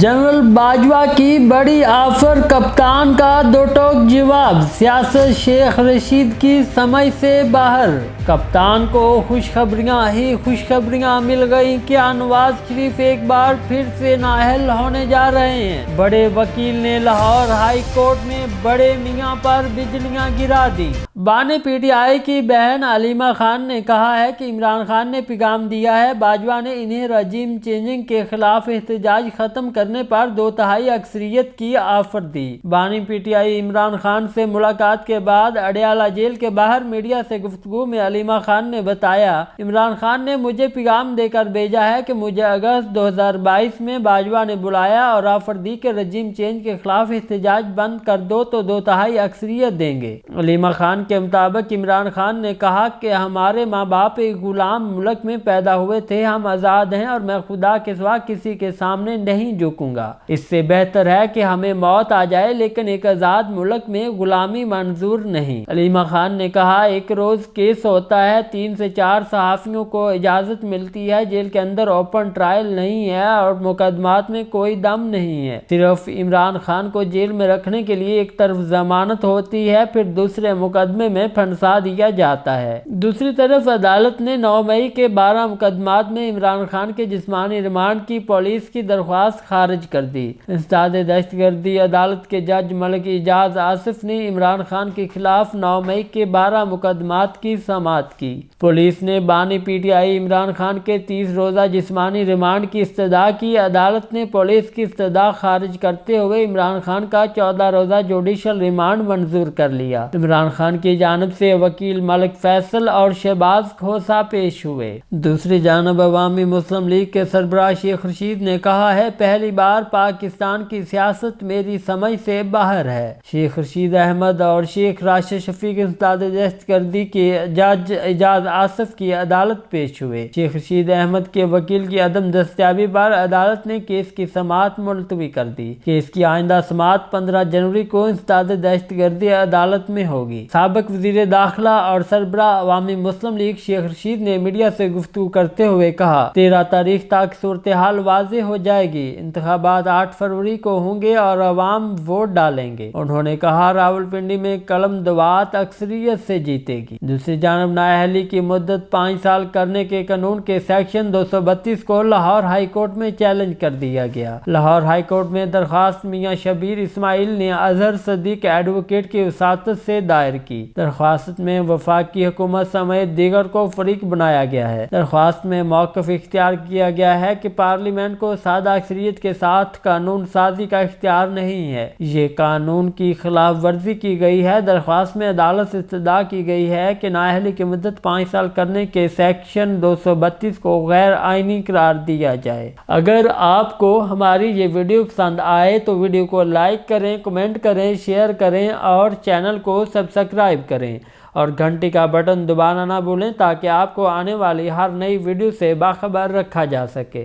General Bajwa की बड़ी offer, कप्तान का दो टोक जवाब। सियासत शेख रशीद की समझ से बाहर। कप्तान को खुशखबरियां ही खुशखबरियां मिल गई। क्या नवाज शरीफ एक बार फिर से नाअहल होने जा रहे हैं? बड़े वकील ने लाहौर हाई कोर्ट में बड़े मियां पर बिजलियां गिरा दी। बानी पीटीआई की बहन अलीमा खान ने कहा है कि इमरान खान ने पैगाम दिया है। बाजवा ने इन्हें रजीम चेंजिंग के खिलाफ एहतजाज खत्म करने पर 2/3 अक्सरियत की ऑफर दी। बानी पीटीआई इमरान खान से मुलाकात के बाद अडयाला जेल के बाहर मीडिया से गुफ्तगू में अलीमा खान ने बताया, इमरान खान ने मुझे पैगाम देकर भेजा है कि मुझे अगस्त 2022 में बाजवा ने बुलाया और ऑफर दी कि रजीम चेंज के खिलाफ एहतजाज बंद कर दो तो 2/3 अक्सरियत देंगे। अलीमा खान के मुताबिक इमरान खान ने कहा कि हमारे माँ बाप एक गुलाम मुल्क में पैदा हुए थे, हम आज़ाद हैं और मैं खुदा के सिवा किसी के सामने नहीं झुकूंगा। इससे बेहतर है कि हमें मौत आ जाए लेकिन एक आज़ाद मुल्क में गुलामी मंजूर नहीं। अलीमा खान ने कहा, एक रोज केस होता है, 3 से 4 सहाफ़ियों को इजाज़त मिलती है, जेल के अंदर ओपन ट्रायल नहीं है और मुकदमात में कोई दम नहीं है। सिर्फ इमरान खान को जेल में रखने के लिए एक तरफ जमानत होती है, फिर दूसरे मुकदमे में फंसा दिया जाता है। दूसरी तरफ अदालत ने 9 मई के 12 मुकदमात में इमरान खान के जिस्मानी रिमांड की पुलिस की दरख्वास्त खारिज कर दी। इंसदाद दहशतगर्दी अदालत के जज मलिक एजाज आसिफ ने इमरान खान के खिलाफ 9 मई के 12 मुकदमात की समाअत की। पुलिस ने बानी पीटीआई इमरान खान के 30 रोजा जिस्मानी रिमांड की इस्तदा की। अदालत ने पुलिस की इस्तदा खारिज करते हुए इमरान खान का 14 रोजा जुडिशल रिमांड मंजूर कर लिया। इमरान खान की जानब से वकील मलिक फैसल और शहबाज खोसा पेश हुए। दूसरी जानब अवामी मुस्लिम लीग के सरबराह शेख रशीद ने कहा है, पहली बार पाकिस्तान की सियासत मेरी समझ से बाहर है। शेख रशीद अहमद और शेख राशिद शफीक इंसदाद दहशतगर्दी के जज एजाज आसिफ की अदालत पेश हुए। शेख रशीद अहमद के वकील की अदम दस्तयाबी पर अदालत ने केस की समाअत मुलतवी कर दी। केस की आइंदा समाअत 15 जनवरी को इंसदाद दहशतगर्दी अदालत में होगी। साबिक वजीर दाखिला और सरबराह अवामी मुस्लिम लीग शेख रशीद ने मीडिया से गुफ्तगू करते हुए कहा, 13 तारीख तक सूरत हाल वाज़े हो जाएगी। इंतखाबात 8 फरवरी को होंगे और अवाम वोट डालेंगे। उन्होंने कहा, रावलपिंडी में कलम दवात अक्सरियत से जीतेगी। दूसरी जानब नाअहली की मुद्दत 5 साल करने के कानून के सेक्शन 232 को लाहौर हाई कोर्ट में चैलेंज कर दिया गया। लाहौर हाई कोर्ट में दरख्वास्त मियां शबीर इस्माइल ने अजहर सदीक एडवोकेट की वसातत से दायर की। दरख्वास्त में वफाकी हुकूमत समेत दीगर को फरीक बनाया गया है। दरख्वास्त में मौक़िफ़ इख्तियार किया गया है कि पार्लियामेंट को सादा अक्सरियत के साथ कानून साजी का इख्तियार नहीं है। ये कानून की खिलाफ वर्जी की गई है। दरख्वास्त में अदालत से इस्तदा की गई है कि नाअहली की मुद्दत 5 साल करने के सेक्शन 232 को गैर आइनी करार दिया जाए। अगर आपको हमारी ये वीडियो पसंद आए तो वीडियो को लाइक करें, कमेंट करें, शेयर करें और चैनल को सब्सक्राइब करें और घंटी का बटन दबाना ना भूलें ताकि आपको आने वाली हर नई वीडियो से बाखबर रखा जा सके।